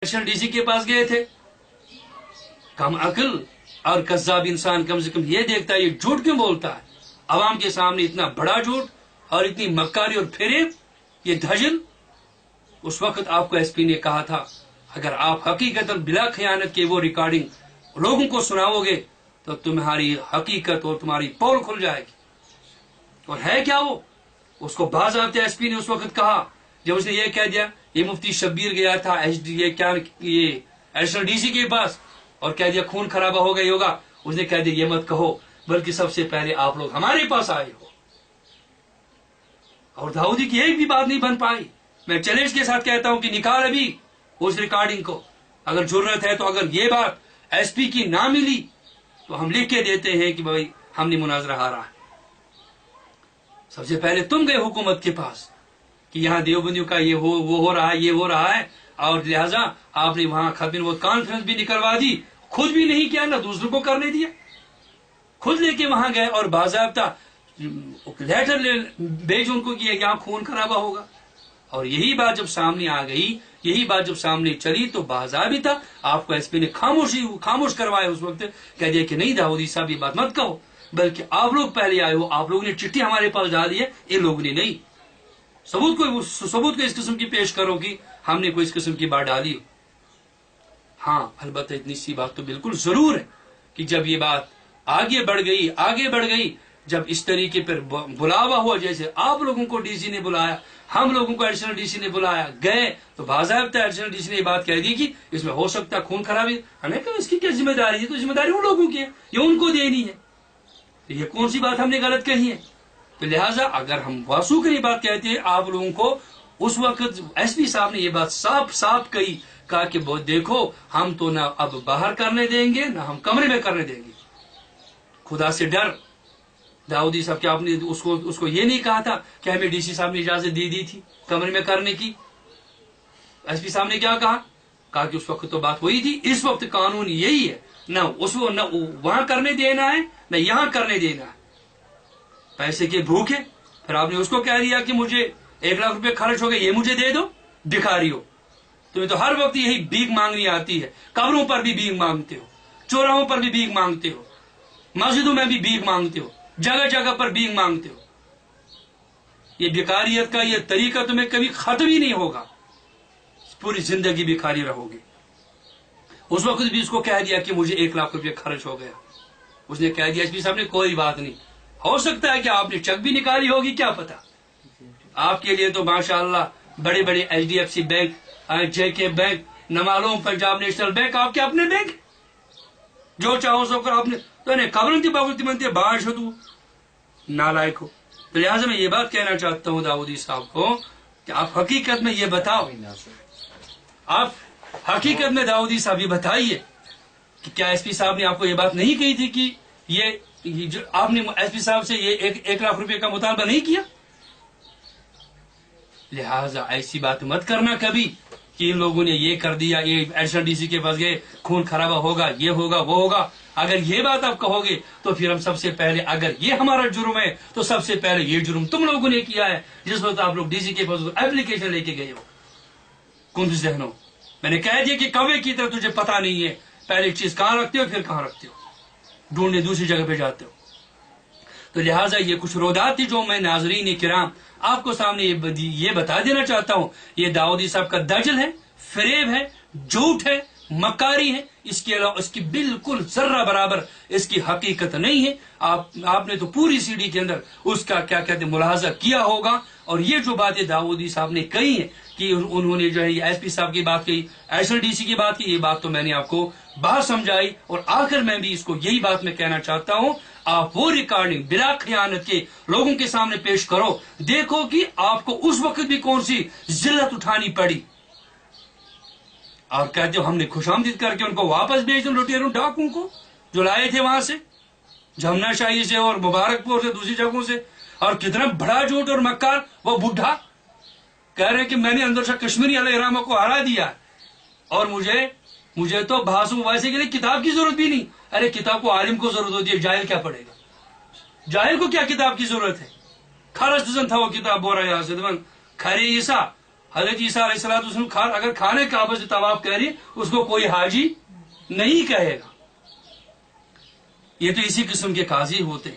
National DC के पास गए थे। कम अक्ल और कज़्ज़ाब इंसान कम से कम ये देखता है ये झूठ क्यों बोलता है, अवाम के सामने इतना बड़ा झूठ और इतनी मक्कारी और फेरेब, ये धजल। उस वक्त आपको एसपी ने कहा था अगर आप हकीकतन बिला खयानत के वो रिकॉर्डिंग लोगों को सुनाओगे तो तुम्हारी हकीकत और तुम्हारी पोल खुल जाएगी। और है क्या वो, उसको बाज़ाब्ते एसपी ने उस वक्त कहा जब उसने ये कह दिया ये मुफ्ती शब्बीर गया था ये एडिशनल डीसी के पास और कह दिया खून खराबा हो गई होगा, उसने कह दिया ये मत कहो बल्कि सबसे पहले आप लोग हमारे पास आए हो। और दाऊदी की एक भी बात नहीं बन पाई। मैं चैलेंज के साथ कहता हूं कि निकाल अभी उस रिकॉर्डिंग को, अगर जरूरत है तो अगर ये बात एसपी की ना मिली तो हम लिख के देते हैं कि भाई हमने मुनाजरा हारा है। सबसे पहले तुम गए हुकूमत के पास कि यहाँ देवबंदियों का ये हो रहा है, ये हो रहा है, और लिहाजा आपने वहां खतन वो कॉन्फ्रेंस भी निकलवा दी, खुद भी नहीं किया ना दूसरों को करने दिया, खुद लेके वहां गए और बाज़ाब्ता लेटर भेज उनको कि यहाँ खून खराबा होगा। और यही बात जब सामने आ गई, यही बात जब सामने चली तो बाज़ाबिता आपको एसपी ने खामोश करवाया। उस वक्त कह दिया कि नहीं दाऊदी साहब ये बात मत कहो, बल्कि आप लोग पहले आए हो, आप लोगों ने चिट्ठी हमारे पास डाली है, इन लोगों ने नहीं। सबूत को इस किस्म की पेश करो कि हमने कोई इस किस्म की बात डाली। हाँ, अलबत्ता इतनी सी बात तो बिल्कुल जरूर है कि जब ये बात आगे बढ़ गई, जब इस तरीके पर बुलावा हुआ, जैसे आप लोगों को डीसी ने बुलाया, हम लोगों को एडिशनल डीसी ने बुलाया, गए तो बाज़ाब्ता एडिशनल डीसी ने ये बात कह दी कि इसमें हो सकता है खून खराबी। हमें कहा इसकी क्या जिम्मेदारी है, तो जिम्मेदारी उन लोगों की है, ये उनको देनी है। तो ये कौन सी बात हमने गलत कही है? तो लिहाजा अगर हम वासूख ये बात कहते हैं आप लोगों को, उस वक्त एसपी साहब ने ये बात साफ कही, कहा कि बहुत देखो हम तो ना अब बाहर करने देंगे ना हम कमरे में करने देंगे। खुदा से डर दाऊदी साहब, क्या आपने उसको ये नहीं कहा था कि हमें डीसी साहब ने इजाजत दी थी कमरे में करने की? एसपी साहब ने क्या कहा कि उस वक्त तो बात वही थी, इस वक्त कानून यही है, ना उसको न वहां करने देना है न यहां करने देना है। पैसे के भूखे, फिर आपने उसको कह दिया कि मुझे 1 लाख रुपए खर्च हो गए, ये मुझे दे दो, भिखारी हो तुम्हें तो हर वक्त यही भीख मांगनी आती है। कब्रों पर भी भीख मांगते हो, चौराहों पर भी भीख मांगते हो, मस्जिदों में भी भीख मांगते हो, जगह जगह पर भीख मांगते हो। ये भिखारियत का ये तरीका तुम्हें कभी खत्म ही नहीं होगा, पूरी जिंदगी भिखारी रहोगे। उस वक्त भी उसको कह दिया कि मुझे 1 लाख रुपये खर्च हो गया। उसने कह दिया एसपी साहब ने कोई बात नहीं, हो सकता है कि आपने चेक भी निकाली होगी, क्या पता। आपके लिए तो माशाअल्लाह बड़े बड़े HDFC बैंक, JK बैंक, न मालूम पंजाब नेशनल बैंक आपके अपने बैंक, जो चाहो सो कर आपने तो कबरंती बागुती बनती है बाहर हो तू नालायक हो। तो लिहाजा मैं ये बात कहना चाहता हूँ दाऊदी साहब को कि आप हकीकत में ये बताओ, आप हकीकत में दाऊदी साहब ये बताइए कि क्या एसपी साहब ने आपको ये बात नहीं कही थी कि ये जो आपने एसपी साहब से ये 1 लाख रुपए का मुतालबा नहीं किया? लिहाजा ऐसी बात मत करना कभी कि इन लोगों ने ये कर दिया, ये एडिशनल डीसी के पास गए, खून खराबा होगा, ये होगा वो होगा। अगर ये बात आप कहोगे तो फिर हम सबसे पहले, अगर ये हमारा जुर्म है तो सबसे पहले ये जुर्म तुम लोगों ने किया है जिस वक्त आप लोग डीसी के पास एप्लीकेशन लेके गए हो। कुंद जहनो, मैंने कह दिया कि कौवे की तरह तुझे पता नहीं है, पहले चीज कहां रखते हो फिर कहां रखते हो, ढूंढने दूसरी जगह पे जाते हो। तो लिहाजा ये कुछ रोदात थी जो मैं नाजरीन किराम आपको सामने ये बता देना चाहता हूं। ये दाऊदी साहब का दजल है, फरेब है, झूठ है, मकारी है, इसके अलावा इसकी बिल्कुल जर्रा बराबर इसकी हकीकत नहीं है। आपने तो पूरी सीडी के अंदर उसका क्या कहते मुलाहाजा किया होगा। और ये जो बातें दाऊदी साहब ने कही है कि उन्होंने जो है एसपी साहब की बात कही, एडिशनल डीसी की बात की, ये बात तो मैंने आपको बात समझाई। और आखिर में भी इसको यही बात मैं कहना चाहता हूं, आप वो रिकॉर्डिंग बिला खयानत के लोगों के सामने पेश करो, देखो कि आपको उस वक्त भी कौन सी जिल्लत उठानी पड़ी। और कहते हो हमने खुशामदीद करके उनको वापस भेज दो, लुटेरों डाकुओं को जो लाए थे वहां से, जमुना शाही से और मुबारकपुर से, दूसरी जगहों से। और कितना बड़ा झूठ और मक्कार, वो बुढ़ा कह रहे कि मैंने अंदर से कश्मीरी अलैहिर्रहमा को हरा दिया और मुझे तो भाषण वैसे के लिए किताब की जरूरत भी नहीं। अरे किताब को आलिम को जरूरत होती है, जाहिल क्या पढ़ेगा? जाहिल को क्या किताब की जरूरत है? खारज था वो किताब बोरा यहाँ से खरे ईसा حضرت عیسیٰ علیہ السلام اگر کھانے کعبہ سے طواف کرے اس کو کوئی حاجی نہیں کہے گا. یہ تو اسی قسم کے قاضی ہوتے.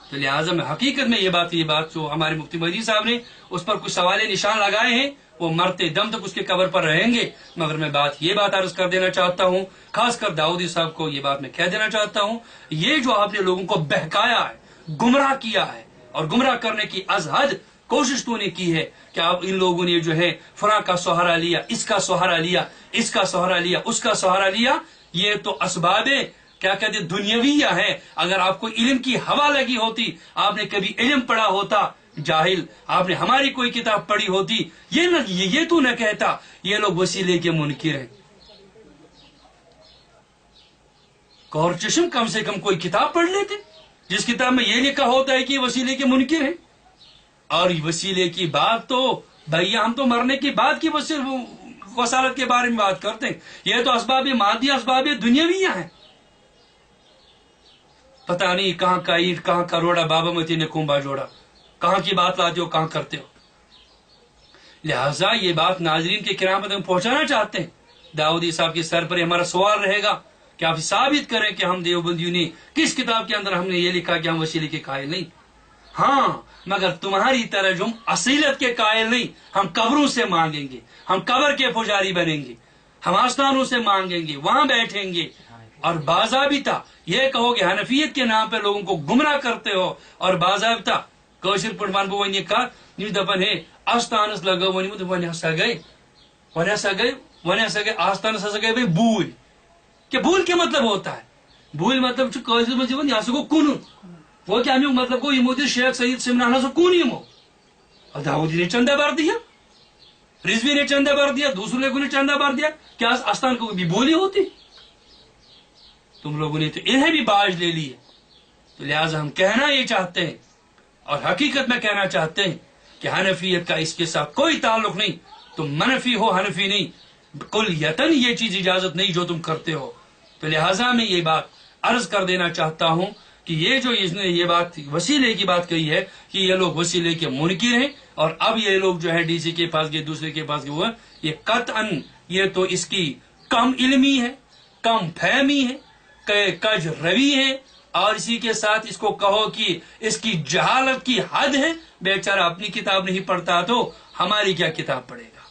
تو لہٰذا میں حقیقت میں یہ بات جو ہمارے مفتی مہدی صاحب نے اس پر کچھ سوال نشان لگائے ہیں وہ مرتے دم تک اس کے قبر پر رہیں گے. مگر میں یہ بات عرض کر دینا چاہتا ہوں، خاص کر داؤدی صاحب کو یہ بات میں کہہ دینا چاہتا ہوں، یہ جو آپ نے لوگوں کو بہکایا ہے، گمراہ کیا ہے، اور گمراہ کرنے کی از حد کوشش تو نے کی ہے کہ آپ ان لوگوں نے جو ہے فلاں کا سہارا لیا، اس کا سہارا لیا، اس کا سہارا لیا، اس کا سہارا لیا. یہ تو اسباب کیا کہتے دنیاویہ ہے. اگر آپ کو علم کی ہوا لگی ہوتی، آپ نے کبھی علم پڑھا ہوتا، جاہل آپ نے ہماری کوئی کتاب پڑھی ہوتی، یہ تو نہ کہتا یہ لوگ وسیلے کے منکر ہیں. کور چشم کم سے کم کوئی کتاب پڑھ لیتے جس کتاب میں یہ لکھا ہوتا ہے کہ وسیلے کے منکر ہیں. اور وسیلے کی بات تو بھیا ہم تو مرنے کے بعد کی وسالت کے بارے میں بات کرتے ہیں. یہ تو اسباب مادی، اسباب دنیاویہ ہیں. پتہ نہیں کہاں کا اینٹ، کہاں کا روڑا بابا متی نے کنبا جوڑا، کہاں کی بات لاتے ہو، کہاں کرتے ہو. لہٰذا یہ بات ناظرین کے کرام تک پہنچانا چاہتے ہیں. داؤدی صاحب کے سر پر ہمارا سوال رہے گا کہ آپ ثابت کریں کہ ہم دیوبندیوں نے کس کتاب کے اندر ہم نے یہ لکھا کہ ہم وسیلے کے قائل نہیں. ہاں مگر تمہاری طرح جو ہم اصیلت کے قائل نہیں. ہم قبروں سے مانگیں گے، ہم قبر کے پجاری بنیں گے، ہم آستانوں سے مانگیں گے، وہاں بیٹھیں گے اور باضابطہ یہ کہو کہ حنفیت کے نام پہ لوگوں کو گمراہ کرتے ہو. اور باضابطہ کاشر پٹ ون بہ کر دپن ہے آستانس لگو ونمت ون ہسا گئی آستانس ہسا گئی بھول. کہ بھول کیا مطلب ہوتا ہے؟ بھول مطلب کاشر مجھ یہ ہسا گو کن. وہ کیا امیک مطلب گو یمو دس شیخ سید سمنان ہسا کن یمو. داؤدی نے چندہ بھر دیا، رضوی نے چندہ بھر دیا، دوسرے لوگوں نے چندہ بھر دیا. کیا آستان کو بھی بولی ہوتی؟ تم لوگوں نے تو انہیں بھی باج لے لی ہے. تو لہٰذا ہم کہنا یہ چاہتے ہیں اور حقیقت میں کہنا چاہتے ہیں کہ حنفیت کا اس کے ساتھ کوئی تعلق نہیں. تم منفی ہو، حنفی نہیں. کلیتاً یہ چیز اجازت نہیں جو تم کرتے ہو. تو لہٰذا میں یہ بات عرض کر دینا چاہتا ہوں کہ یہ جو اس نے یہ بات وسیلے کی بات کہی ہے کہ یہ لوگ وسیلے کے منکر ہیں، اور اب یہ لوگ جو ہے ڈی سی کے پاس گئے، دوسرے کے پاس گئے، یہ قطعاً یہ تو اس کی کم علمی ہے، کم فہمی ہے، کج روی ہے. اور اسی کے ساتھ اس کو کہو کہ اس کی جہالت کی حد ہے. بیچارہ اپنی کتاب نہیں پڑھتا تو ہماری کیا کتاب پڑھے گا.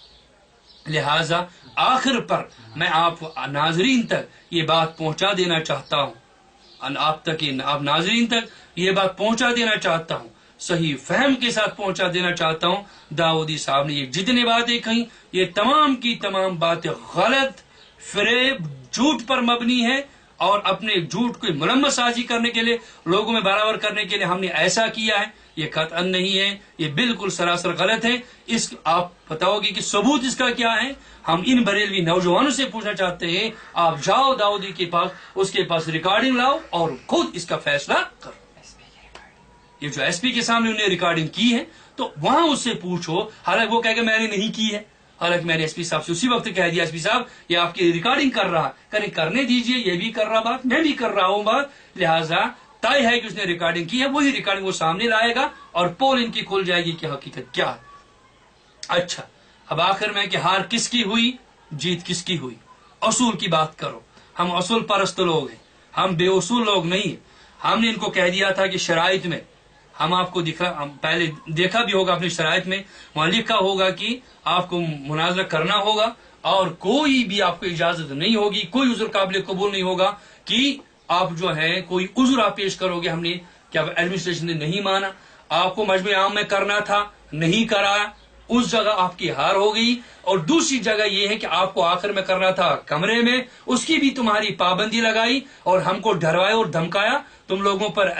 لہذا آخر پر میں آپ ناظرین تک یہ بات پہنچا دینا چاہتا ہوں، آپ ناظرین تک یہ بات پہنچا دینا چاہتا ہوں، صحیح فہم کے ساتھ پہنچا دینا چاہتا ہوں. داؤدی صاحب نے یہ جتنی باتیں کہیں یہ تمام کی تمام باتیں غلط، فریب، جھوٹ پر مبنی ہے. اور اپنے جھوٹ کو ملمت سازی کرنے کے لیے، لوگوں میں برابر کرنے کے لیے ہم نے ایسا کیا ہے. یہ قطعاً نہیں ہے، یہ بالکل سراسر غلط ہے. آپ بتاؤ گے کہ ثبوت اس کا کیا ہے؟ ہم ان بریلوی نوجوانوں سے پوچھنا چاہتے ہیں، آپ جاؤ داؤدی کے پاس، اس کے پاس ریکارڈنگ لاؤ اور خود اس کا فیصلہ کرو. یہ جو ایس پی کے سامنے انہوں نے ریکارڈنگ کی ہے تو وہاں اس سے پوچھو. حالانکہ وہ کہے کہ میں نے نہیں کی ہے، حالانکہ میں نے ایس پی صاحب سے اسی وقت کہہ دیا ایس پی صاحب یہ آپ کی ریکارڈنگ کر رہا، کرنے دیجئے. یہ بھی کر رہا بات، میں بھی کر رہا ہوں بات. لہٰذا طے ہے کہ اس نے ریکارڈنگ کی ہے، وہی ریکارڈنگ وہ سامنے لائے گا اور پول ان کی کھل جائے گی کہ حقیقت کیا ہے. اچھا اب آخر میں کہ ہار کس کی ہوئی، جیت کس کی ہوئی؟ اصول کی بات کرو. ہم اصول پرست لوگ ہیں، ہم بے اصول لوگ نہیں ہیں. ہم نے ان کو کہہ دیا تھا کہ شرائط میں ہم آپ کو پہلے دیکھا بھی ہوگا اپنی شرائط میں وہاں لکھا ہوگا کہ آپ کو مناظرہ کرنا ہوگا اور کوئی بھی آپ کو اجازت نہیں ہوگی، کوئی عذر قابل قبول نہیں ہوگا کہ آپ جو ہے کوئی عذر آپ پیش کرو گے. ہم نے کیا ایڈمنسٹریشن نے نہیں مانا. آپ کو مجمع عام میں کرنا تھا، نہیں کرایا، اس جگہ آپ کی ہار ہو گئی. اور دوسری جگہ یہ ہے کہ آپ کو آخر میں کرنا تھا کمرے میں، اس کی بھی تمہاری پابندی لگائی اور ہم کو ڈروایا اور دھمکایا تم لوگوں پر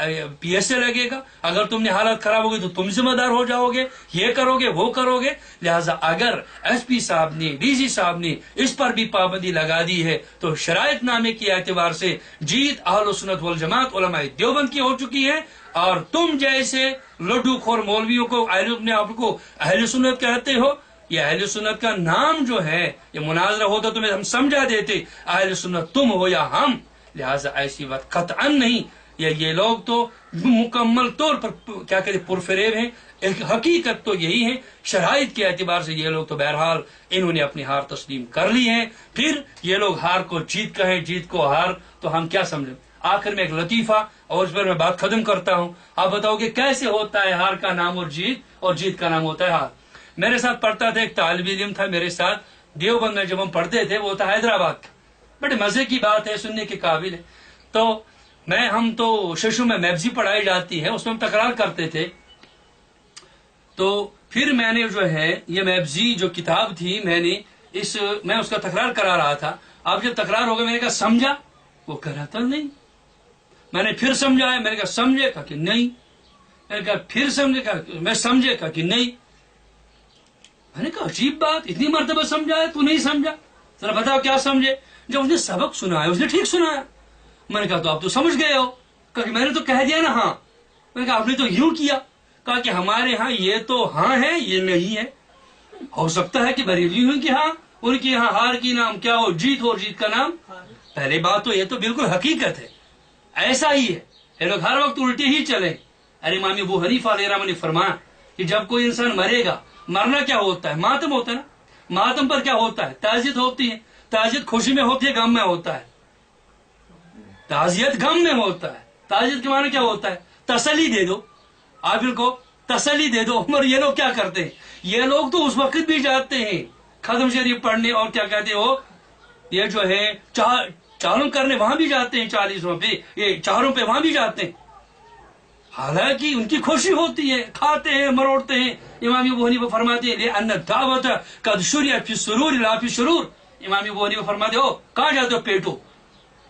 پی ایس اے لگے گا، اگر تم نے حالت خراب ہوگی تو تم ذمہ دار ہو جاؤ گے، یہ کرو گے وہ کرو گے. لہٰذا اگر ایس پی صاحب نے ڈی سی صاحب نے اس پر بھی پابندی لگا دی ہے تو شرائط نامے کے اعتبار سے جیت اہل سنت والجماعت علماء دیوبند کی ہو چکی ہے. اور تم جیسے لڈو خور مولویوں کو اپنے آپ کو اہل سنت کہتے ہو. یہ اہل سنت کا نام جو ہے، یہ مناظرہ ہوتا تمہیں ہم سمجھا دیتے اہل سنت تم ہو یا ہم. لہٰذا ایسی بات قطعاً نہیں. ये लोग तो मुकम्मल तौर पर क्या कहते पुरफरेब हैं। एक हकीकत तो यही है, शराइत के एतबार से ये लोग तो बहरहाल इन्होंने अपनी हार तस्लीम कर ली है। फिर ये लोग हार को जीत कहें, जीत को हार, तो हम क्या समझें। आखिर में एक लतीफा और उस पर मैं बात खत्म करता हूँ। आप बताओगे कैसे होता है हार का नाम और जीत का नाम होता है हार। मेरे साथ पढ़ता था एक तालिब इल्म था मेरे साथ देवबंद में, जब हम पढ़ते थे, वो था हैदराबाद का। बड़े मजे की बात है, सुनने के काबिल है। तो हम तो शिशु में मैब्जी पढ़ाई जाती है, उसमें हम तकरार करते थे। तो फिर मैंने जो है ये मैब्जी जो किताब थी, मैं उसका तकरार करा रहा था। अब जब तकरार हो गया, मैंने कहा समझा, वो कह रहा था नहीं। मैंने फिर समझाया, मैंने कहा समझे, कहा कि नहीं। मैंने कहा फिर समझे, कहा मैं समझे, कहा कि नहीं। मैंने कहा अजीब बात, इतनी मर्तबा समझाया, तू नहीं समझा, जरा बताओ क्या समझे। जब उसने सबक सुनाया, उसने ठीक सुनाया। मैंने कहा तो आप तो समझ गए हो। कहा कि मैंने तो कह दिया ना हाँ। मैंने कहा आपने तो यूं किया। कहा कि हमारे यहाँ ये तो हाँ है, ये नहीं है। हो सकता है कि बरेलियों की हाँ, उनकी यहाँ हार की नाम क्या हो, जीत हो, जीत का नाम। पहले बात तो ये तो बिल्कुल हकीकत है, ऐसा ही है। ये लोग हर वक्त उल्टे ही चले। अरे इमाम अबू हनीफा अलैहिर्रहमत ने फरमाया कि जब कोई इंसान मरेगा, मरना क्या होता है, मातम होता है ना। मातम पर क्या होता है, ताजियत होती है। ताजियत खुशी में होती है, गम में होता है। ताजियत गम में होता है। ताजियत के माने क्या होता है, तसल्ली दे दो, आबिल को तसल्ली दे दो। मगर ये लोग क्या करते हैं, ये लोग तो उस वक्त भी जाते हैं खत्म शरीफ पढ़ने, और क्या कहते हो, ये जो है चारों करने वहां भी जाते हैं, 40 पे, ये चारों पे वहां भी जाते हैं। हालांकि उनकी खुशी होती है, खाते हैं, मरोड़ते हैं। इमाम अबू हनीफा फरमाते हैं अन्ना दावत कद शुरियत फी सुरूर ला फी शुरूर। इमाम अबू हनीफा फरमाते हो कहां जाते हो पेटो,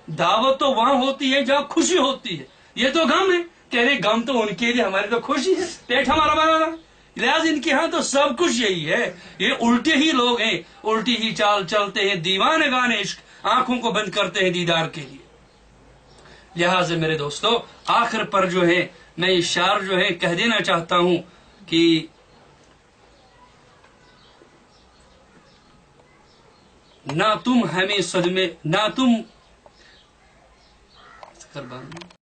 दावत तो वहां होती है जहां खुशी होती है। ये तो गम है, कह रहे गम तो उनके लिए, हमारी तो खुशी है, पेट हमारा बना। लिहाज इनके यहाँ तो सब कुछ यही है। ये उल्टे ही लोग हैं, उल्टी ही चाल चलते हैं, दीवाने गाने इश्क, आंखों को बंद करते हैं दीदार के लिए। लिहाज मेरे दोस्तों, आखिर पर जो है मैं इशार जो है कह देना चाहता हूं कि ना तुम हमें सदमे, ना तुम